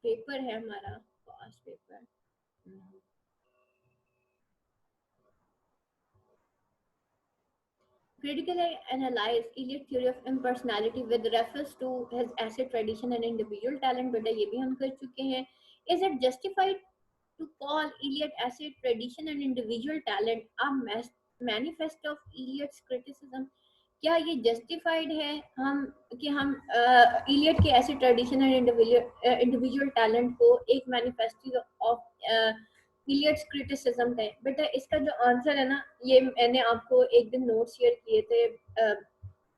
Paper है हमारा past paper. Critically analyze Eliot theory of impersonality with reference to his essay tradition and individual talent. बेटा ये भी हम कर चुके हैं. Is it justified to call Eliot essay tradition and individual talent a manifest of Eliot's criticism? क्या ये justified है हम कि हम इलियट के ऐसे ट्रेडिशन एंड इंडिविजुअल टैलेंट को एक मैनिफेस्टो ऑफ इलियट्स क्रिटिसिज्म है? बेटा इसका जो आंसर है ना, ये मैंने आपको एक दिन नोट शेयर किए थे,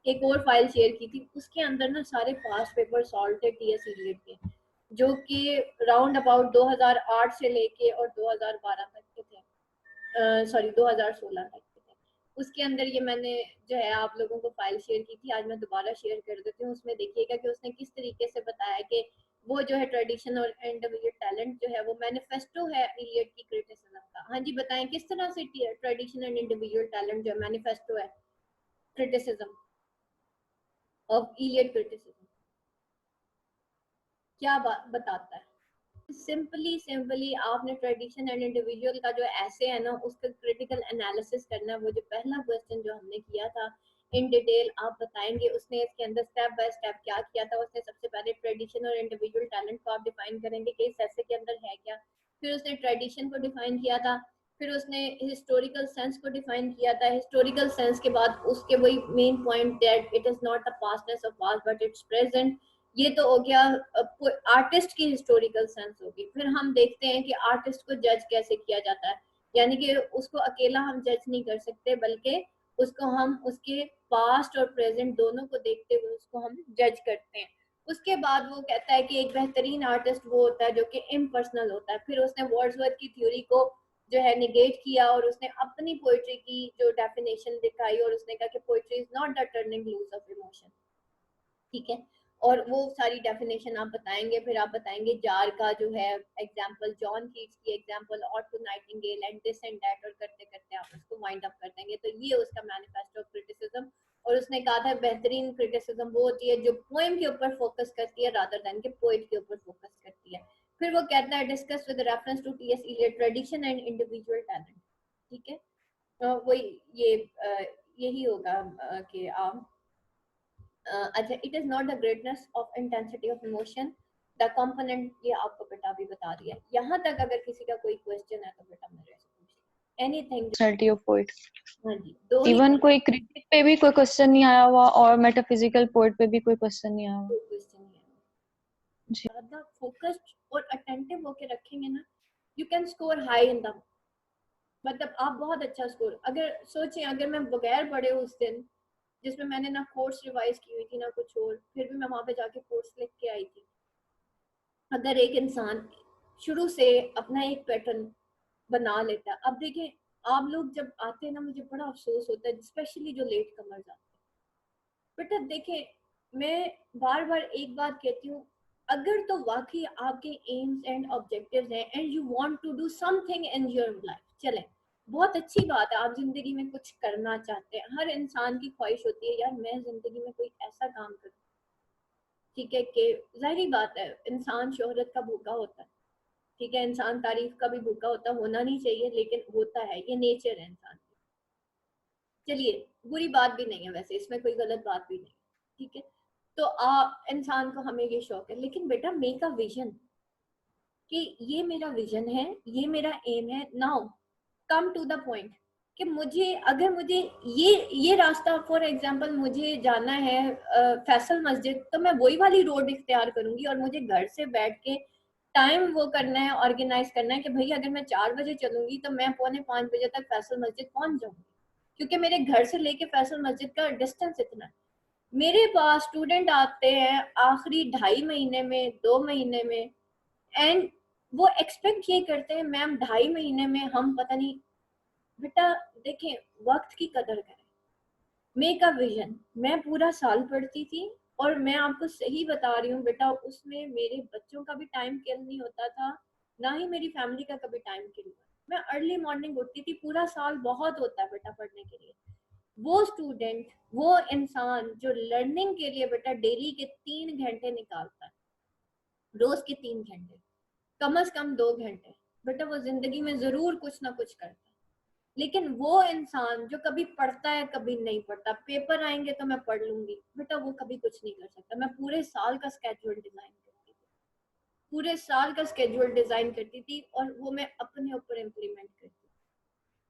एक और फाइल शेयर की थी, उसके अंदर ना सारे पास्ट पेपर सॉल्व थे टीएस इलियट के, जो कि राउंड अबाउट 2008 से लेके और 2012 तक के थे, सॉरी 2016 तक के थे. उसके अंदर ये मैंने जो है आप लोगों को फाइल शेयर की थी, आज मैं दोबारा शेयर कर देती हूँ. उसमें देखिएगा कि उसने किस तरीके से बताया कि वो जो है ट्रेडिशन और इंडिविजुअल टैलेंट जो है वो मैनिफेस्टो है इलियट की क्रिटिसिज्म का. हाँ जी बताएं किस तरह से ट्रेडिशन एंड इंडिविजुअल टैलेंट जो मैनिफेस्टो है क्रिटिसिज्म ऑफ इलियट क्रिटिसिज्म, क्या बताता है? सिंपली आपने ट्रेडिशन एंड इंडिविजुअल का जो ऐसे है ना उसका क्रिटिकल एनालिसिस करना है. वो जो पहला क्वेश्चन जो हमने किया था इन डिटेल आप बताएंगे, उसने इसके अंदर स्टेप बाय स्टेप क्या किया था. उसने सबसे पहले ट्रेडिशन और इंडिविजुअल टैलेंट को आप डिफाइन करेंगे कि इस ऐसे के अंदर है क्या. फिर उसने ट्रेडिशन को डिफाइन किया था, फिर उसने हिस्टोरिकल सेंस को डिफाइन किया था. हिस्टोरिकल सेंस के बाद उसके वही main point that it is not the pastness of past but it's present. ये तो हो गया आर्टिस्ट की हिस्टोरिकल सेंस होगी. फिर हम देखते हैं कि आर्टिस्ट को जज कैसे किया जाता है, यानी कि उसको अकेला हम जज नहीं कर सकते बल्कि उसको हम उसके पास्ट और प्रेजेंट दोनों को देखते हुए उसको हम जज करते हैं. उसके बाद वो कहता है कि एक बेहतरीन आर्टिस्ट वो होता है जो कि इम्पर्सनल होता है. फिर उसने वर्ड्सवर्थ की थ्योरी को जो है निगेट किया और उसने अपनी पोइट्री की जो डेफिनेशन दिखाई और उसने कहा कि poetry is not the turning loose of emotion. ठीक है, और वो सारी डेफिनेशन आप बताएंगे. फिर आप बताएंगे जार का जो है एग्जांपल, जॉन कीट्स की example, auto Nightingale and this and that, और करते करते आप उसको वाइंड अप कर देंगे. तो ये उसका मैनिफेस्टो ऑफ क्रिटिसिज्म. और उसने कहा था बेहतरीन क्रिटिसिज्म वो होती है जो पोएम के ऊपर फोकस करती है रादर देन के पोएट के ऊपर फोकस करती है. फिर वो कहता है discuss with reference to TS Eliot tradition and individual talent. ठीक है, वही ये यही होगा कि आप अच्छा, it is not the greatness of intensity of emotion the component. ये आपको बेटा भी बता दिया. यहाँ तक अगर किसी का कोई क्वेश्चन है तो बेटा मेरे से पूछिए एनीथिंग. Personality of poet. हाँ जी, दो ही इवन कोई क्रिटिक पे भी कोई क्वेश्चन नहीं आया हुआ और मेटाफिजिकल पोएट पे भी कोई क्वेश्चन नहीं आया हुआ. क्वेश्चन है. ज्यादा फोकस्ड और अटेंटिव होके रखेंगे ना, you can score high in the, मतलब आप बहुत अच्छा स्कोर. अगर सोचें अगर मैं बगैर पढ़े उस दिन जिसमें मैंने ना कोर्स रिवाइज की हुई थी ना कुछ और, फिर भी मैं वहां पे जाके कोर्स लिख के आई थी. अगर एक इंसान शुरू से अपना एक पैटर्न बना लेता है. अब देखें आप लोग जब आते हैं ना, मुझे बड़ा अफसोस होता है स्पेशली जो लेट कमर्स आते हैं. बेटा देखें मैं बार बार एक बात कहती हूँ, अगर तो वाकई आपके एम्स एंड ऑब्जेक्टिव्स हैं and you want to do something in your life, चलें बहुत अच्छी बात है. आप जिंदगी में कुछ करना चाहते हैं, हर इंसान की ख्वाहिश होती है यार मैं जिंदगी में कोई ऐसा काम करूँ. ठीक है, कि जाहिर बात है इंसान शोहरत का भूखा होता है. ठीक है, इंसान तारीफ का भी भूखा होता, होना नहीं चाहिए लेकिन होता है, ये नेचर है इंसान की. चलिए बुरी बात भी नहीं है वैसे, इसमें कोई गलत बात भी नहीं. ठीक है, तो इंसान को हमें ये शौक है, लेकिन बेटा मेक अ विजन कि ये मेरा विजन है, ये मेरा एम है. Now come to the point कि मुझे अगर मुझे ये रास्ता फॉर एग्जांपल मुझे जाना है फैसल मस्जिद, तो मैं वही वाली रोड इख्तियार करूंगी और मुझे घर से बैठ के टाइम वो करना है, ऑर्गेनाइज करना है कि भाई अगर मैं 4 बजे चलूंगी तो मैं 4:45 बजे तक फैसल मस्जिद पहुंच जाऊंगी, क्योंकि मेरे घर से लेके फैसल मस्जिद का डिस्टेंस इतना है. मेरे पास स्टूडेंट आते हैं आखिरी 2.5 महीने में, 2 महीने में, एंड वो एक्सपेक्ट ये करते हैं मैम 2.5 महीने में हम पता नहीं. बेटा देखें वक्त की कदर करें. Make a vision. मैं पूरा साल पढ़ती थी और मैं आपको सही बता रही हूँ बेटा, उसमें मेरे बच्चों का भी टाइम किल नहीं होता था, ना ही मेरी फैमिली का कभी टाइम किल हुआ. मैं अर्ली मॉर्निंग उठती थी. पूरा साल बहुत होता है बेटा पढ़ने के लिए. वो स्टूडेंट, वो इंसान जो लर्निंग के लिए बेटा डेली के 3 घंटे निकालता है, रोज के 3 घंटे, कम से कम 2 घंटे, बेटा वो जिंदगी में जरूर कुछ ना कुछ करता है। लेकिन वो इंसान जो कभी पढ़ता है कभी नहीं पढ़ता, पेपर आएंगे तो मैं पढ़ लूंगी, बेटा वो कभी कुछ नहीं कर सकता। मैं पूरे साल का स्केड्यूल डिजाइन करती थी, पूरे साल का स्केड्यूल डिजाइन करती थी, और वो मैं अपने ऊपर इम्प्लीमेंट करती थी।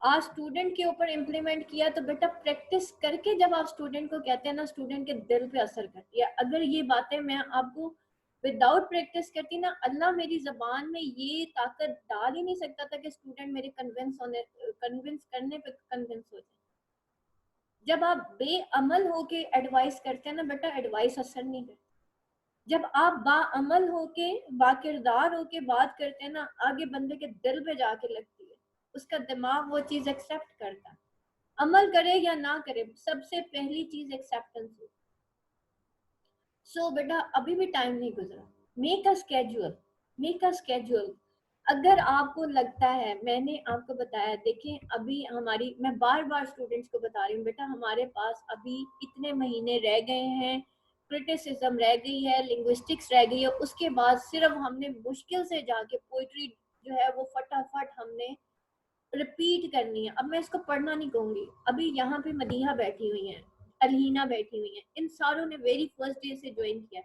आज स्टूडेंट के ऊपर इम्प्लीमेंट किया तो बेटा प्रैक्टिस करके जब आप स्टूडेंट को कहते हैं ना, स्टूडेंट के दिल पे असर करती है। अगर ये बातें मैं आपको विदाउट प्रैक्टिस करती ना, अल्लाह मेरी जबान में ये ताकत डाल ही नहीं सकता था कि स्टूडेंट मेरे कन्विंस करने पे कन्विंस हो जाए। जब आप बेअमल होके एडवाइस करते हैं ना बेटा, एडवाइस असर नहीं करती। जब आप बाअमल होके बाकिरदार होके बात करते हैं ना, आगे बंदे के दिल पे जाके लगती है, उसका दिमाग वो चीज एक्सेप्ट करता है। अमल करे या ना करे, सबसे पहली चीज एक्सेप्टेंस हो। सो बेटा अभी भी टाइम नहीं गुजरा, make a schedule, make a schedule. अगर आपको लगता है, मैंने आपको बताया, देखिए अभी हमारी, मैं बार बार स्टूडेंट्स को बता रही हूँ बेटा, हमारे पास अभी इतने महीने रह गए हैं, क्रिटिसिज्म रह गई है, लिंग्विस्टिक्स रह गई है, उसके बाद सिर्फ हमने मुश्किल से जाके पोइट्री जो है वो फटाफट हमने रिपीट करनी है। अब मैं इसको पढ़ना नहीं कहूंगी, अभी यहाँ पे मदीहा बैठी हुई है, अलहीना बैठी हुई है, इन सारों ने वेरी फर्स्ट डे से ज्वाइन किया।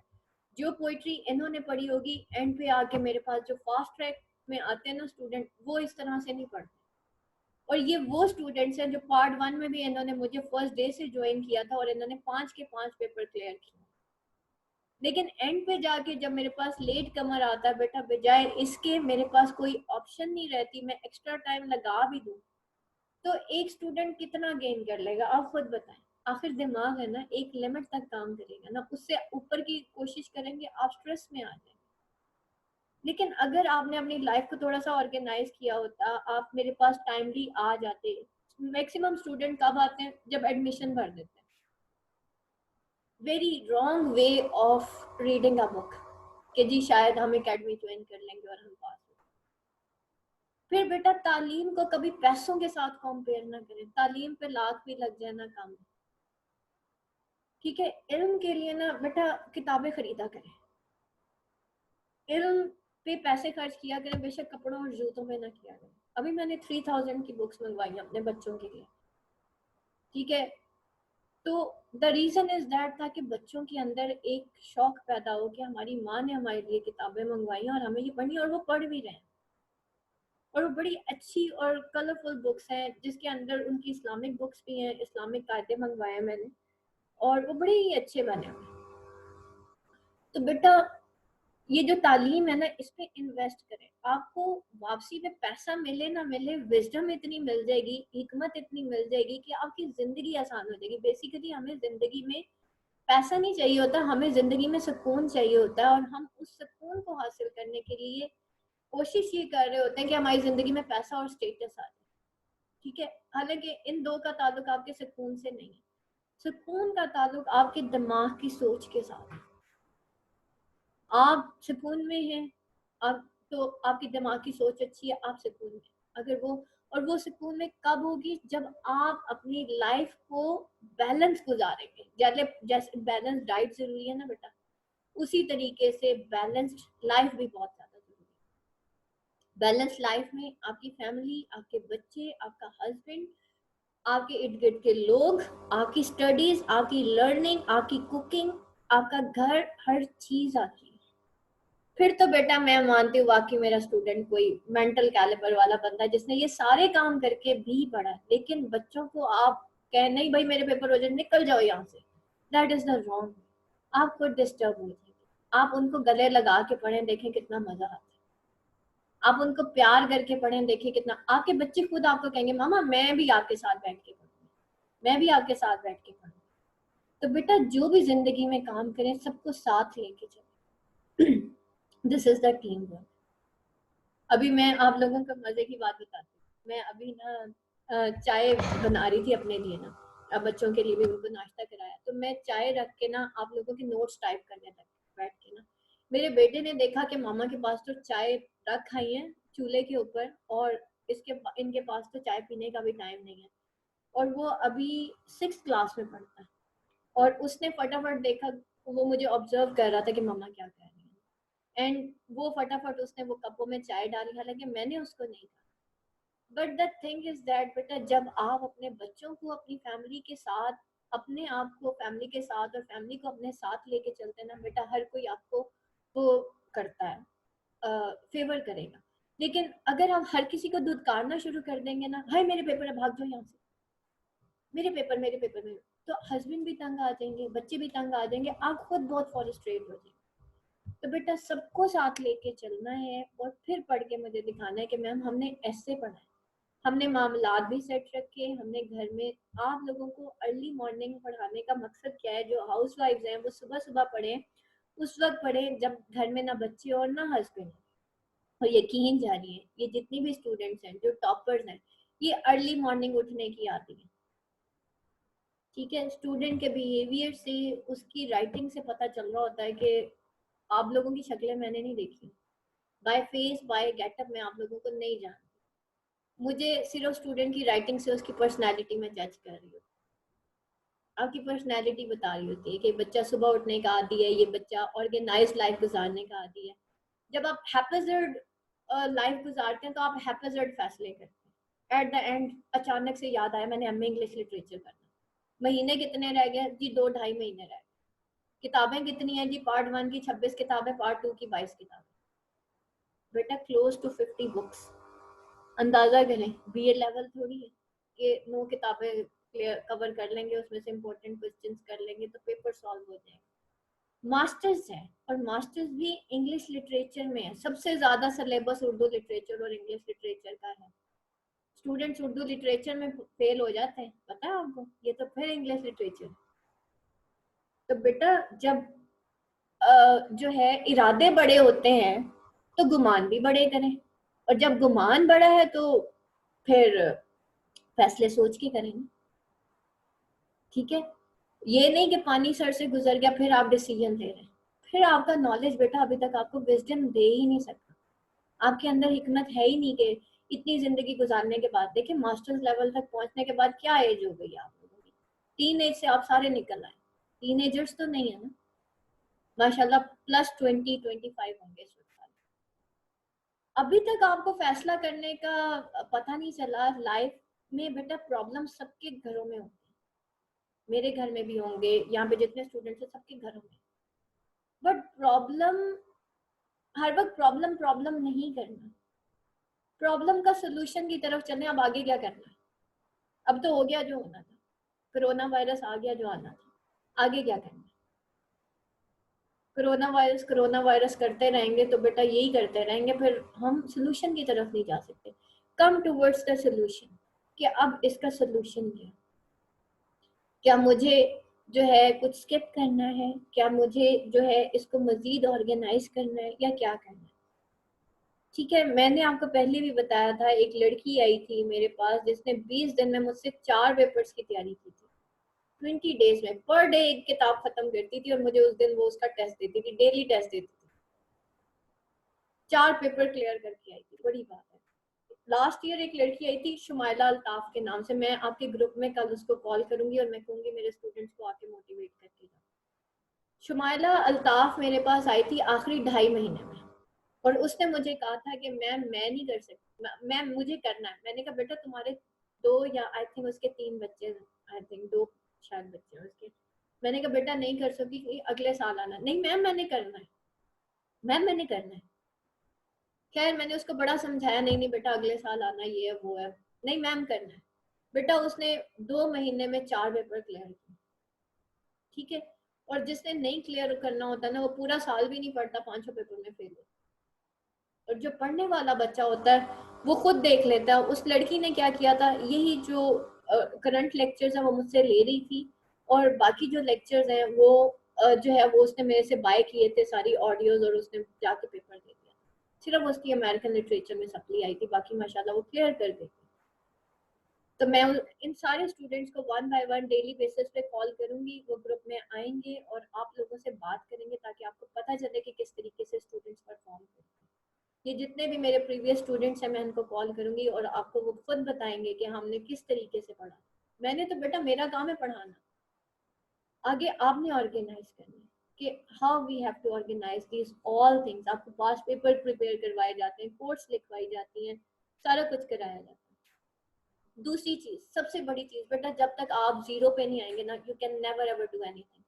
जो पोइट्री इन्होंने पढ़ी होगी, एंड पे आके मेरे पास जो फास्ट ट्रैक में आते हैं ना स्टूडेंट, वो इस तरह से नहीं पढ़ते। और ये वो स्टूडेंट्स हैं जो पार्ट 1 में भी इन्होंने मुझे फर्स्ट डे से ज्वाइन किया था, और इन्होंने 5 के 5 पेपर क्लियर किए। लेकिन एंड पे जाके जब मेरे पास लेट कमर आता है बेटा, बजाय इसके मेरे पास कोई ऑप्शन नहीं रहती, मैं एक्स्ट्रा टाइम लगा भी दूं, तो एक स्टूडेंट कितना गेन कर लेगा आप खुद बताएं। आखिर दिमाग है ना, एक लिमिट तक काम करेगा ना, उससे ऊपर की कोशिश करेंगे आप स्ट्रेस में आ जाएंगे। लेकिन अगर आपने अपनी लाइफ को थोड़ा सा ऑर्गेनाइज किया होता, आप मेरे पास टाइमली आ जाते। मैक्सिमम स्टूडेंट कब आते हैं? जब एडमिशन भर देते हैं। Very wrong way of reading a book, कि जी शायद हम एकेडमी ज्वाइन कर लेंगे और हम पास हो। फिर बेटा तालीम को कभी पैसों के साथ कंपेयर ना करें, तालीम पे लाख भी लग जाए ना काम, ठीक है। इल्म के लिए ना बेटा किताबें खरीदा करें, इल्म पे पैसे खर्च किया करें, बेशक कपड़ों और जूतों में ना किया करें। अभी मैंने 3000 की बुक्स मंगवाई अपने बच्चों के लिए, ठीक है। तो द रीजन इज दैट था कि बच्चों के अंदर एक शौक पैदा हो कि हमारी माँ ने हमारे लिए किताबें मंगवाई और हमें ये पढ़नी, और वो पढ़ भी रहे हैं। और वो बड़ी अच्छी और कलरफुल बुक्स हैं, जिसके अंदर उनकी इस्लामिक बुक्स भी हैं, इस्लामिक कायदे मंगवाए हैं मैंने, और वो बड़े ही अच्छे बने हुए। तो बेटा ये जो तालीम है ना, इस पे इन्वेस्ट करें। आपको वापसी में पैसा मिले ना मिले, विजडम इतनी मिल जाएगी, हिकमत इतनी मिल जाएगी कि आपकी जिंदगी आसान हो जाएगी। बेसिकली हमें जिंदगी में पैसा नहीं चाहिए होता, हमें जिंदगी में सुकून चाहिए होता है, और हम उस सुकून को हासिल करने के लिए कोशिश ये कर रहे होते हैं कि हमारी जिंदगी में पैसा और स्टेटस आ जाए, ठीक है। हालांकि इन दो का ताल्लुक आपके सुकून से नहीं है, सुकून का ताल्लुक आपके दिमाग की सोच के साथ है। आप सुकून में हैं, आप तो आपकी दिमाग की सोच अच्छी है, आप सुकून में। अगर वो, और वो सुकून में कब होगी? जब आप अपनी लाइफ को बैलेंस गुजारेंगे। जैसे बैलेंस डाइट जरूरी है ना बेटा, उसी तरीके से बैलेंस्ड लाइफ भी बहुत ज्यादा जरूरी है। बैलेंस लाइफ में आपकी फैमिली, आपके बच्चे, आपका हस्बैंड, आपके इर्द गिर्द के लोग, आपकी स्टडीज, आपकी लर्निंग, आपकी कुकिंग, आपका घर, हर चीज आती है। फिर तो बेटा मैं मानती हूँ वाकई मेरा स्टूडेंट कोई मेंटल कैलिबर वाला बंदा है, जिसने ये सारे काम करके भी पढ़ा। लेकिन बच्चों को आप कह नहीं भाई मेरे पेपर हो जाए निकल जाओ यहाँ से, दैट इज द रॉन्ग। आप खुद डिस्टर्ब हो जाएंगे। आप उनको गले लगा के पढ़ें, देखें कितना मजा आता है। आप उनको प्यार करके पढ़ें, देखिए कितना, आपके बच्चे खुद आपको कहेंगे मामा मैं भी आपके साथ बैठ के पढ़ूंगी, मैं भी आपके साथ बैठ के पढ़ूंगी। तो बेटा जो भी जिंदगी में काम करें, सबको साथ लेके चलें। This is the team work. अभी मैं आप लोगों को मजे की बात बताती हूँ। मैं अभी ना चाय बना रही थी अपने लिए ना, अब बच्चों के लिए भी उनको नाश्ता कराया, तो मैं चाय रख के ना आप लोगों के नोट्स टाइप करने लगी बैठ के ना। मेरे बेटे ने देखा कि मामा के पास तो चाय रख आई है चूल्हे के ऊपर, और इनके पास तो चाय पीने का भी टाइम नहीं है, और वो अभी 6th क्लास में पढ़ता है। और उसने फटाफट देखा, वो मुझे ऑब्जर्व कर रहा था कि मामा क्या कर रही है। एंड वो फटाफट उसने वो कपों में चाय डाली, हालांकि मैंने उसको नहीं कहा। But the thing is that बेटा, जब आप अपने बच्चों को अपनी फैमिली के साथ, अपने आप को फैमिली के साथ और फैमिली को अपने साथ लेके चलते हैं ना बेटा, हर कोई आपको वो करता है, फेवर करेगा। लेकिन अगर हम हर किसी को धुतकारना शुरू कर देंगे ना, हाय मेरे पेपर है भाग जाओ यहाँ से, मेरे पेपर मेरे पेपर मेरे, तो हस्बैंड भी तंग आ जाएंगे, बच्चे भी तंग आ जाएंगे, आप खुद बहुत फ्रस्ट्रेट हो जाएंगे। तो बेटा सबको साथ लेके चलना है और फिर पढ़ के मुझे दिखाना है कि मैम हमने ऐसे पढ़ा है, हमने मामलात भी सेट रखे, हमने घर में आप लोगों को अर्ली मॉर्निंग पढ़ाने का मकसद क्या है, जो हाउस वाइफ्स हैं वो सुबह सुबह पढ़ें, उस वक्त पढ़ें जब घर में ना बच्चे और ना हस्बैंड। और यकीन जानिए ये जितनी भी स्टूडेंट्स हैं जो टॉपर्स हैं, ये अर्ली मॉर्निंग उठने की आती है। ठीक है, स्टूडेंट के बिहेवियर से, उसकी राइटिंग से पता चल रहा होता है कि आप लोगों की शक्लें मैंने नहीं देखी, बाय फेस बाय गेटअप मैं आप लोगों को नहीं जानती, मुझे सिर्फ स्टूडेंट की राइटिंग से उसकी पर्सनालिटी में जज कर रही हूँ। आपकी पर्सनालिटी बता रही होती है कि बच्चा सुबह उठने का आदी है, ये बच्चा ऑर्गेनाइज लाइफ गुजारने का आदी है। जब आप हैप्पीजर्ड लाइफ गुजारते हैं तो आप हैप्पीजर्ड फैसले करते हैं। एट द एंड अचानक से याद आया मैंने एमए इंग्लिश लिटरेचर करना, महीने कितने रह गए जी, 2-2.5 महीने रह गए। किताबें कितनी हैं जी, पार्ट 1 की 26 किताबें, पार्ट 2 की 22 किताबें, बेटा क्लोज टू 50 बुक्स। अंदाजा करें, बीएड लेवल थोड़ी है कि 9 किताबें क्लियर कवर कर लेंगे, उसमें से इंपॉर्टेंट क्वेश्चंस कर लेंगे तो पेपर सॉल्व हो जाएगा। मास्टर्स है, और मास्टर्स भी इंग्लिश लिटरेचर में है, सबसे ज्यादा सिलेबस उर्दू लिटरेचर और इंग्लिश लिटरेचर का है। स्टूडेंट्स उर्दू लिटरेचर में फेल हो जाते हैं, पता है आपको, ये तो फिर इंग्लिश लिटरेचर। तो बेटा जब जो है इरादे बड़े होते हैं तो गुमान भी बड़े करें, और जब गुमान बड़ा है तो फिर फैसले सोच के करें। ठीक है, ये नहीं कि पानी सर से गुजर गया फिर आप डिसीजन ले रहे हैं, फिर आपका नॉलेज बेटा अभी तक आपको विजडम दे ही नहीं सकता, आपके अंदर हिकमत है ही नहीं कि इतनी जिंदगी गुजारने के बाद, देखिए मास्टर्स लेवल तक पहुंचने के बाद क्या एज हो गई आप लोगों की, टीन एज से आप सारे निकल आए, टीन एजर्स तो नहीं है ना, माशाल्लाह +20-25 होंगे इस वक्त। अभी तक आपको फैसला करने का पता नहीं चला। लाइफ में बेटा प्रॉब्लम सबके घरों में होती है, मेरे घर में भी होंगे, यहाँ पे जितने स्टूडेंट्स हैं सबके घरों में, बट प्रॉब्लम हर वक्त प्रॉब्लम प्रॉब्लम नहीं करना, प्रॉब्लम का सोल्यूशन की तरफ चलने। अब आगे क्या करना है, अब तो हो गया जो होना था, कोरोना वायरस आ गया जो आना था, आगे क्या करना है। कोरोना वायरस करते रहेंगे तो बेटा यही करते रहेंगे, फिर हम सोल्यूशन की तरफ नहीं जा सकते। कम टूवर्ड्स द सोल्यूशन, कि अब इसका सोल्यूशन क्या, क्या मुझे जो है कुछ स्किप करना है, क्या मुझे जो है इसको मजीद ऑर्गेनाइज करना है, या क्या करना है। ठीक है, मैंने आपको पहले भी बताया था, एक लड़की आई थी मेरे पास जिसने 20 दिन में मुझसे 4 पेपर्स की तैयारी की थी, 20 डेज में पर डे एक किताब खत्म करती थी, और मुझे उस दिन वो उसका टेस्ट देती थी, डेली टेस्ट देती थी, 4 पेपर क्लियर करके आई थी, बड़ी बात है। लास्ट ईयर एक लड़की आई थी शुमाइला अल्ताफ के नाम से, मैं आपके ग्रुप में कल उसको कॉल करूंगी और मैं कहूंगी मेरे स्टूडेंट्स को आके मोटिवेट करके जाओ। शुमाइला अल्ताफ मेरे पास आई थी आखिरी 2.5 महीने में, और उसने मुझे कहा था कि मैम मैं नहीं कर सकती, मैम मुझे करना है। मैंने कहा बेटा तुम्हारे 2 या आई थिंक उसके 3 बच्चे, आई थिंक 2 शायद बच्चे उसके। मैंने कहा बेटा नहीं कर सकती, अगले साल आना। नहीं मैम मैंने करना है, मैम मैंने करना है। खैर मैंने उसको बड़ा समझाया, नहीं नहीं बेटा अगले साल आना, ये है वो है, नहीं मैम करना है। बेटा उसने 2 महीने में 4 पेपर क्लियर किए। ठीक है, और जिसने नहीं क्लियर करना होता ना वो पूरा साल भी नहीं पढ़ता, 5 पेपर में फेल होता। और जो पढ़ने वाला बच्चा होता है वो खुद देख लेता है। उस लड़की ने क्या किया था, यही जो करंट लेक्चर्स है वो मुझसे ले रही थी, और बाकी जो लेक्चर्स हैं वो जो है वो उसने मेरे से बाय किए थे सारी ऑडियोज, और उसने जाके पेपर दे दिया। सिर्फ उसकी अमेरिकन लिटरेचर में सप्ली आई थी, बाकी माशाल्लाह वो क्लियर कर देती। तो मैं इन सारे स्टूडेंट्स को 1 बाय 1 डेली बेसिस पे कॉल करूंगी, वो ग्रुप में आएंगे और आप लोगों से बात करेंगे ताकि आपको पता चले कि किस तरीके से स्टूडेंट्स परफॉर्म करते हैं। ये जितने भी मेरे प्रीवियस स्टूडेंट्स हैं मैं उनको कॉल करूंगी और आपको वो खुद बताएंगे कि हमने किस तरीके से पढ़ा। मैंने तो बेटा मेरा काम है पढ़ाना, आगे आपने ऑर्गेनाइज करना है। कि how we have to organise this all things. आपको पास पेपर प्रिपेयर करवाए जाते हैं, कोर्स लिखवाई जाती हैं, सारा कुछ कराया जाता है। दूसरी चीज, सबसे बड़ी चीज बेटा, जब तक आप जीरो पे नहीं आएंगे ना, you can never ever do anything.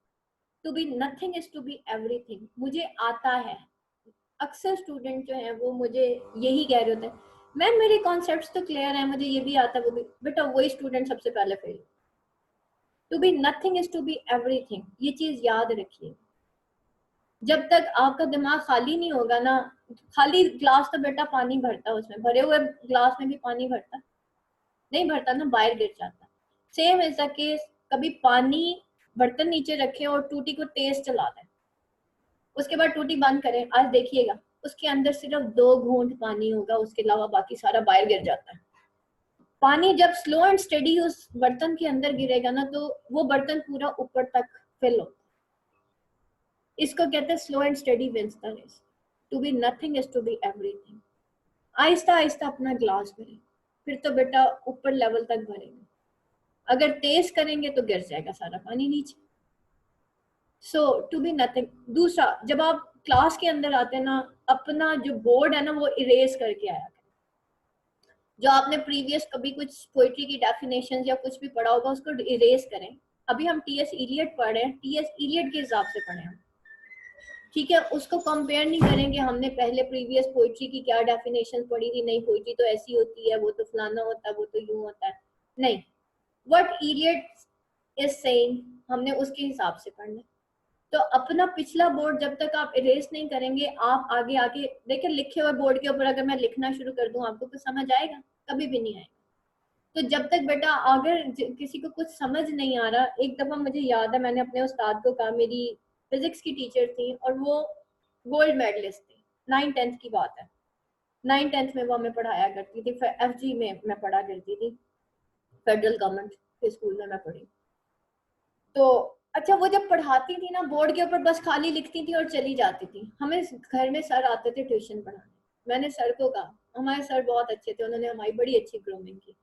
To be nothing is to be everything. मुझे आता है, अक्सर स्टूडेंट जो है वो मुझे यही कह रहे होते हैं, मैम मेरे कॉन्सेप्ट्स तो क्लियर है, मुझे ये भी आता है वो भी। बेटा वही स्टूडेंट सबसे पहले fail. To be nothing is to be everything, ये चीज याद रखिए। जब तक आपका दिमाग खाली नहीं होगा ना, खाली ग्लास तो बेटा पानी भरता है, उसमें भरे हुए ग्लास में भी पानी भरता नहीं भरता ना, बाहर गिर जाता। सेम इज द केस, कभी पानी बर्तन नीचे रखें और टूटी को तेज चला दें, उसके बाद टूटी बंद करें, आज देखिएगा उसके अंदर सिर्फ 2 घूंट पानी होगा, उसके अलावा बाकी सारा बाहर गिर जाता है। पानी जब स्लो एंड स्टेडी उस बर्तन के अंदर गिरेगा ना, तो वो बर्तन पूरा ऊपर तक फिल होता है। इसको कहते हैं slow and steady wins the race. To be nothing is to be everything. आहिस्ता आहिस्ता अपना ग्लास भरें, फिर तो बेटा ऊपर लेवल तक भरेंगे। अगर तेज करेंगे तो गिर जाएगा सारा पानी नीचे। सो टू बी नथिंग। दूसरा, जब आप क्लास के अंदर आते हैं ना, अपना जो बोर्ड है ना वो इरेज करके आया करें। जो आपने प्रीवियस कभी कुछ पोइट्री की डेफिनेशन या कुछ भी पढ़ा होगा उसको इरेज करें। अभी हम टीएस इलियट पढ़ रहे हैं, टीएस इलियट के हिसाब से पढ़े हम, ठीक है। उसको कंपेयर नहीं करेंगे हमने पहले प्रीवियस पोइट्री की क्या डेफिनेशन पढ़ी थी, नहीं पोइट्री तो ऐसी होती है, वो तो फलाना होता है, वो तो यूं होता है, नहीं। व्हाट इलियट इज सेइंग हमने उसके हिसाब से पढ़ना। तो अपना पिछला बोर्ड जब तक आप इरेज नहीं करेंगे, आप आगे आके देखिए, लिखे हुए बोर्ड के ऊपर अगर मैं लिखना शुरू कर दूं आपको तो समझ आएगा? कभी भी नहीं आएगा। तो जब तक बेटा अगर किसी को कुछ समझ नहीं आ रहा, एक दफा मुझे याद है मैंने अपने उस्ताद को कहा, मेरी फिजिक्स की टीचर थी और वो गोल्ड मेडलिस्ट थी, 9th-10th की बात है। 9th-10th में वो हमें पढ़ाया करती थी, फिर एफजी में मैं पढ़ा करती थी, फेडरल गवर्नमेंट के स्कूल में मैं पढ़ी। तो अच्छा, वो जब पढ़ाती थी ना बोर्ड के ऊपर बस खाली लिखती थी और चली जाती थी। हमें घर में सर आते थे ट्यूशन पढ़ाने। मैंने सर को कहा, हमारे सर बहुत अच्छे थे, उन्होंने हमारी बड़ी अच्छी ग्रूमिंग की।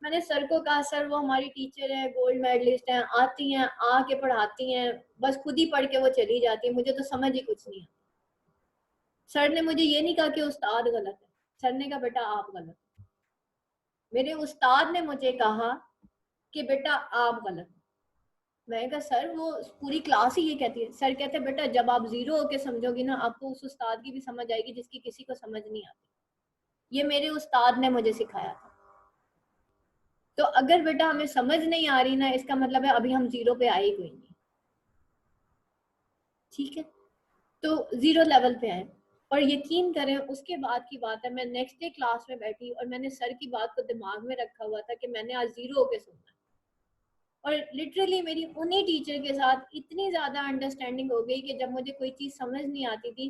मैंने सर को कहा, सर वो हमारी टीचर है, गोल्ड मेडलिस्ट हैं, आती हैं, आके पढ़ाती हैं, बस खुद ही पढ़ के वो चली जाती है, मुझे तो समझ ही कुछ नहीं आता। सर ने मुझे ये नहीं कहा कि उस्ताद गलत है, सर ने कहा बेटा आप गलत है। मेरे उस्ताद ने मुझे कहा कि बेटा आप गलत। मैंने कहा सर वो पूरी क्लास ही ये कहती है। सर कहते बेटा जब आप जीरो होके समझोगी ना, आपको उस उस्ताद की भी समझ आएगी जिसकी किसी को समझ नहीं आती। ये मेरे उस्ताद ने मुझे सिखाया था। तो अगर बेटा हमें समझ नहीं आ रही ना, इसका मतलब है अभी हम जीरो पे आए कोई नहीं, ठीक है। तो जीरो लेवल पे आए, और यकीन करें उसके बाद की बात है, मैं नेक्स्ट डे क्लास में बैठी और मैंने सर की बात को दिमाग में रखा हुआ था कि मैंने आज जीरो होके सुनना है। और लिटरली मेरी उन्हीं टीचर के साथ इतनी ज्यादा अंडरस्टैंडिंग हो गई कि जब मुझे कोई चीज समझ नहीं आती थी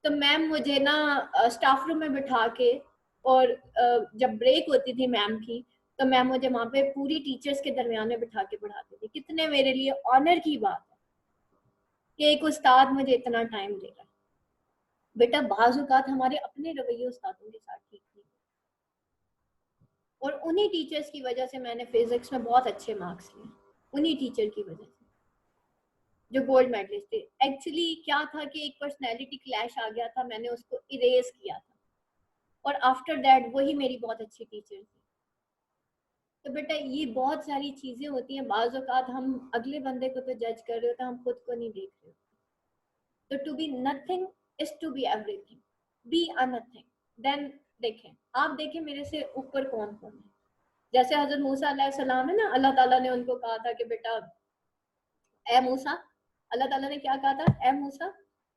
तो मैम मुझे ना स्टाफ रूम में बिठा के, और जब ब्रेक होती थी मैम की, तो मैम मुझे वहां पे पूरी टीचर्स के दरमियान में बिठा के पढ़ाती थी। कितने मेरे लिए ऑनर की बात है कि एक उस्ताद मुझे इतना टाइम दे रहा है। बेटा बाज़ औक़ात हमारे अपने रवैये उस्तादों के साथ ठीक नहीं, और उन्हीं टीचर्स की वजह से मैंने फिजिक्स में बहुत अच्छे मार्क्स लिए, उन्हीं टीचर की वजह से जो गोल्ड मेडलिस्ट थे। एक्चुअली क्या था कि एक पर्सनैलिटी क्लैश आ गया था, मैंने उसको इरेज किया था, और आफ्टर दैट वही मेरी बहुत अच्छी टीचर थी। तो बेटा ये बहुत सारी चीजें होती हैं, बाज़ औक़ात हम अगले बंदे को तो जज कर रहे होते हैं, हम खुद को नहीं देख रहे। तो to be nothing is to be everything, be a nothing. Then देखें, आप देखें मेरे से ऊपर कौन कौन है। जैसे हजरत मूसा अलैहि सलाम है ना, अल्लाह ताला ने उनको कहा था कि बेटा ए मूसा, अल्लाह ताला ने क्या कहा था, ए मूसा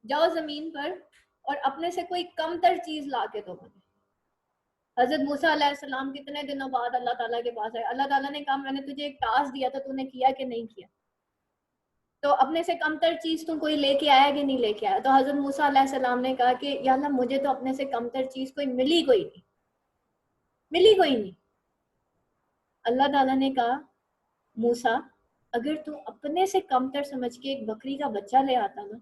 जाओ जमीन पर और अपने से कोई कमतर चीज ला के दो मुझे। हजरत मूसा अलैहि सलाम कितने दिनों बाद अल्लाह ताला के पास आए, अल्लाह ताला ने कहा मैंने तुझे एक टास्क दिया था, तूने किया कि नहीं किया? तो अपने से कमतर चीज तुम कोई लेके आया कि नहीं लेके आया? तो हजरत मूसा अलैहि सलाम ने कहा कि या अल्लाह मुझे तो अपने से कमतर चीज कोई मिली कोई नहीं, मिली कोई नहीं। अल्लाह ताला ने कहा मूसा अगर तू अपने से कमतर समझ के एक बकरी का बच्चा ले आता ना,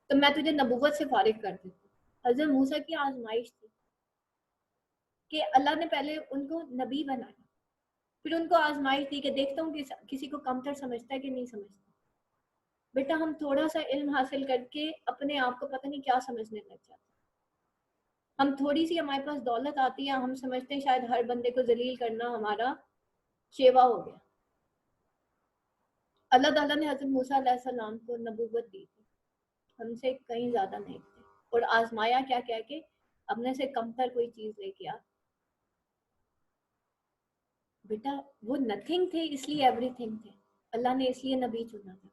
तो मैं तुझे नबूवत से फारिग कर देती। हजरत मूसा की आजमाइश थी कि अल्लाह ने पहले उनको नबी बनाया, फिर उनको आजमाइश थी कि देखता हूँ कि किसी को कमतर समझता है कि नहीं समझता। बेटा हम थोड़ा सा इल्म हासिल करके अपने आप को पता नहीं क्या समझने लग जाते हैं। हम थोड़ी सी हमारे पास दौलत आती है, हम समझते हैं शायद हर बंदे को जलील करना हमारा शेवा हो गया। अल्लाह ताला ने हज़रत मूसा अलैहिस्सलाम को नबूवत दी थी, हमसे कहीं ज्यादा नहीं थे, और आजमाया क्या क्या के अपने से कमतर कोई चीज लेके आ। बेटा वो नथिंग थे इसलिए एवरीथिंग थे, अल्लाह ने इसलिए नबी चुना था।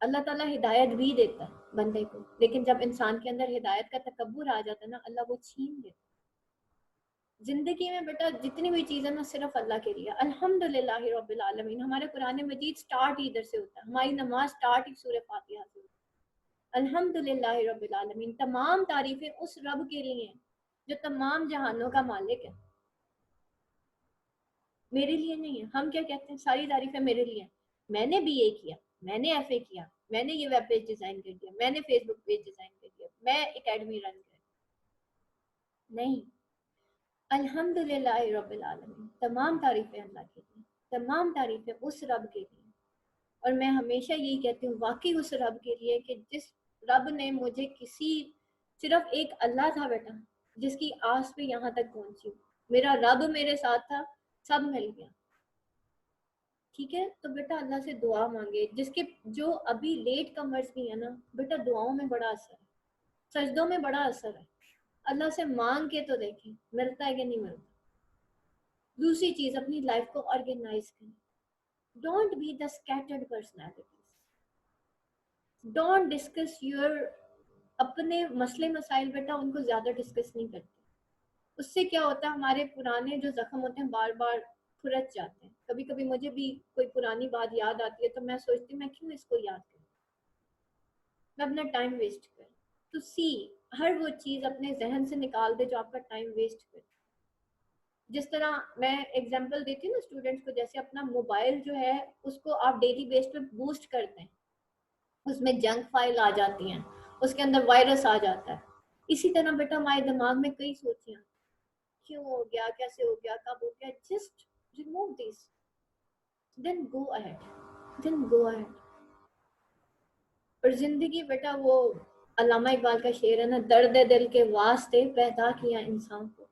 अल्लाह ताला हिदायत भी देता है बंदे को, लेकिन जब इंसान के अंदर हिदायत का तकब्बुर आ जाता है ना, अल्लाह वो छीन लेता। जिंदगी में बेटा जितनी भी चीजें ना सिर्फ अल्लाह के लिए। अल्हम्दुलिल्लाह रब्बिल आलमीन, हमारे कुरान मजीद स्टार्ट ही इधर से होता है, हमारी नमाज स्टार्ट ही सूरह फातिहा से होती है। अल्हम्दुलिल्लाह रब्बिल आलमीन, तमाम तारीफें उस रब के लिए हैं जो तमाम जहानों का मालिक है, मेरे लिए नहीं है। हम क्या कहते हैं, सारी तारीफें मेरे लिए हैं, मैंने बीए किया, मैंने एफए किया, मैंने ये वेब पेज डिजाइन कर दिया, मैंने फेसबुक पेज डिजाइन कर दिया, मैं एकेडमी रन कर। नहीं, अल्हम्दुलिल्लाह रब्बिल आलमीन, तमाम तारीफें अल्लाह के लिए, तमाम तारीफें उस रब के लिए। और मैं हमेशा यही कहती हूँ, वाकई उस रब के लिए कि जिस रब ने मुझे किसी, सिर्फ एक अल्लाह था बेटा जिसकी आस पे यहाँ तक पहुंची हूँ, मेरा रब मेरे साथ था, सब मिल गया। ठीक है, तो बेटा अल्लाह से दुआ मांगे, जिसके जो अभी लेट कमर्स भी है ना बेटा, दुआओं में बड़ा असर है, सजदों में बड़ा असर है। अल्लाह से मांग के तो देखें मिलता है कि नहीं मिलता। दूसरी चीज, अपनी लाइफ को ऑर्गेनाइज करें। Don't be the scattered personalities, don't discuss your अपने मसले मसाइल बेटा उनको ज्यादा डिस्कस नहीं करते। उससे क्या होता है, हमारे पुराने जो जख्म होते हैं बार बार खुरच जाते हैं। कभी कभी मुझे भी कोई पुरानी बात याद आती है तो मैं सोचती हूँ मैं क्यों इसको याद करूँ, मैं अपना टाइम वेस्ट कर। तो सी, हर वो चीज अपने जहन से निकाल दे जो आपका टाइम वेस्ट करे। जिस तरह मैं एग्जांपल देती हूँ ना स्टूडेंट्स को, जैसे अपना मोबाइल जो है उसको आप डेली बेस पे बूस्ट करते हैं, उसमें जंक फाइल आ जाती हैं, उसके अंदर वायरस आ जाता है। इसी तरह बेटा हमारे दिमाग में कई सोचियां, क्यों हो गया, कैसे हो गया, कब हो गया, just remove this, then go ahead, then go ahead. और जिंदगी बेटा वो अल्लामा इकबाल का शेर है ना, दर्द दिल के वास्ते पैदा किया इंसान को,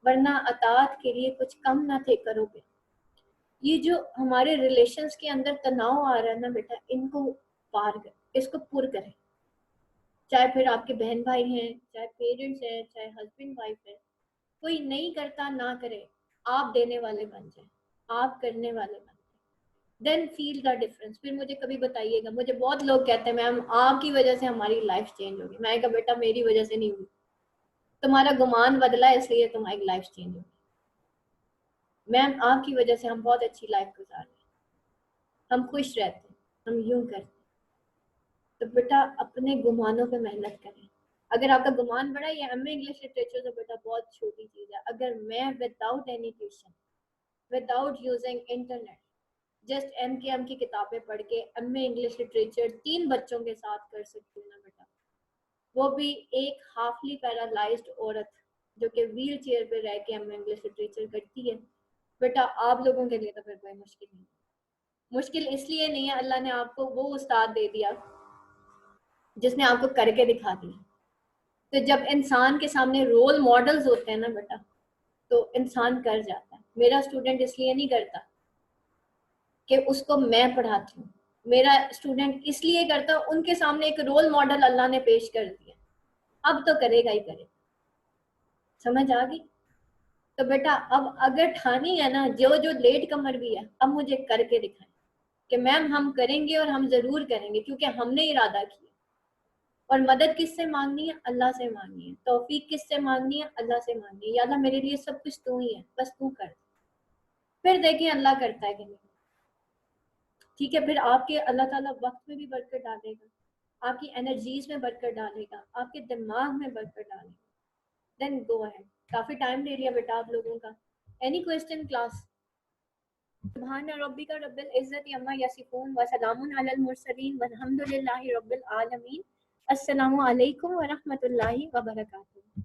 वरना अतात के लिए कुछ कम ना थे करोगे। ये जो हमारे रिलेशंस के अंदर तनाव आ रहा है ना बेटा, इनको पार कर, इसको पुर करें। चाहे फिर आपके बहन भाई हैं, चाहे पेरेंट्स हैं, चाहे हस्बैंड वाइफ है, कोई नहीं करता ना करे, आप देने वाले बन जाए, आप करने वाले बन जाए, देन फील द डिफरेंस। फिर मुझे कभी बताइएगा, मुझे बहुत लोग कहते हैं मैम आपकी वजह से हमारी लाइफ चेंज होगी। मैं कहा बेटा मेरी वजह से नहीं हुई, तुम्हारा गुमान बदला इसलिए तुम्हारी लाइफ चेंज होगी। मैम आपकी वजह से हम बहुत अच्छी लाइफ गुजार रहे हैं, हम खुश रहते हैं, हम यूं करते हैं। तो बेटा अपने गुमानों पे मेहनत करें। अगर आपका गुमान बड़ा, ये एमए इंग्लिश लिटरेचर तो बेटा बहुत छोटी चीज है। अगर मैं without any tuition, without using internet, just एम की किताबें पढ़ के एमए इंग्लिश लिटरेचर 3 बच्चों के साथ कर सकती हूँ ना बेटा, वो भी एक हाफली पैरालाइज्ड औरत जो कि व्हील चेयर पे रह के एमए इंग्लिश लिटरेचर करती है, बेटा आप लोगों के लिए तो फिर कोई मुश्किल नहीं। मुश्किल इसलिए नहीं है, अल्लाह ने आपको वो उस्ताद दे दिया जिसने आपको करके दिखा दिया। तो जब इंसान के सामने रोल मॉडल्स होते हैं ना बेटा, तो इंसान कर जाता है। मेरा स्टूडेंट इसलिए नहीं करता कि उसको मैं पढ़ाती हूँ, मेरा स्टूडेंट इसलिए करता, उनके सामने एक रोल मॉडल अल्लाह ने पेश कर दिया, अब तो करेगा ही करेगा। समझ आ गई? तो बेटा अब अगर ठानी है ना, जो जो लेट कमर भी है, अब मुझे करके दिखाएं कि मैम हम करेंगे और हम जरूर करेंगे क्योंकि हमने इरादा किया। और मदद किससे मांगनी है? अल्लाह से मांगनी है। तौफीक किससे मांगनी है? अल्लाह से मांगनी है। या अल्लाह मेरे लिए सब कुछ तू ही है, बस तू कर, फिर देखें अल्लाह करता है कि नहीं। ठीक है, फिर आपके अल्लाह ताला वक्त में भी बरकत डालेगा, आपकी एनर्जीज में बरकत डालेगा, आपके दिमाग में बरकत डालेगा। Then go ahead. काफी टाइम ले लिया बेटा आप लोगों का। Any question class? सुभान रब्बिका रब्बिल इज्जति अम्मा यसिफून व सलामुन अलल मुरसलीन वल्हम्दुलिल्लाहि रब्बिल आलमीन। अस्सलामु अलैकुम व रहमतुल्लाहि व बरकातुहू।